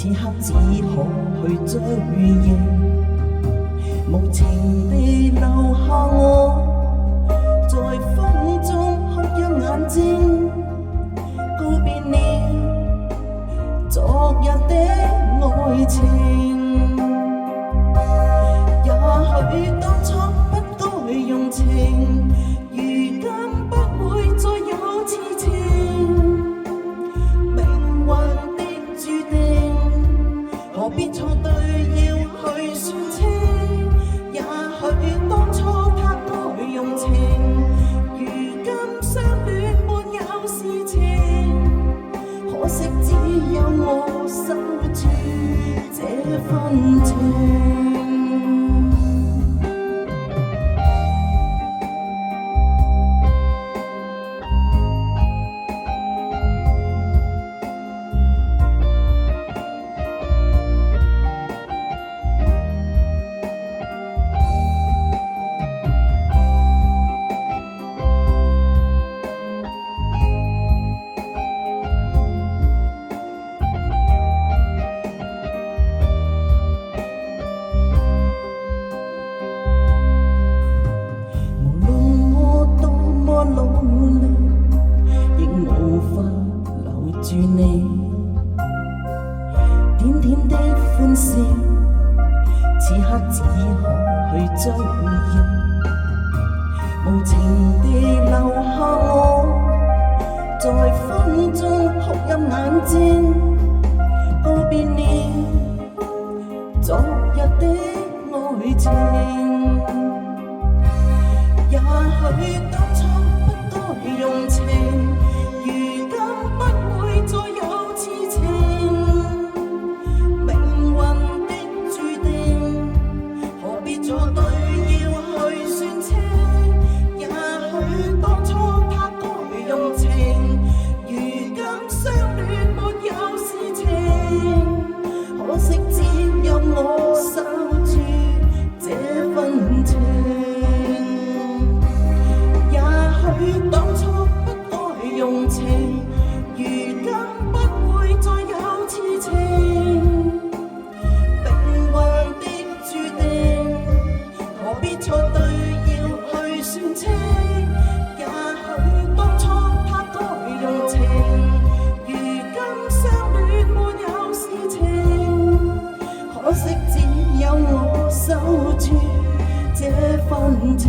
此刻只可去追憶，無情地留下我，在風中哭泣眼睛，告別了昨日的愛情。也許當初不該用情，如今不會再有痴情。命運的注定，何必錯對要去算清？也許當初他該用情，如今相戀沒有事情。可惜只有我守住這份情。努力亦無法留住你，點點的歡笑，此刻只可去追憶，無情地留下我，在風中哭泣眼睛，告別了昨日的愛情。也許當初用情，如今不會再有痴情。命運的注定，何必錯對要去算清？也許當初他該用情，如今相戀沒有事情。可惜只有我守住這份情。也許當初不該用情，如今不會再有痴情。命運的注定，何必錯對要去算清？也許當初他該用情，如今相戀沒有事情。可惜只有我守住這份情。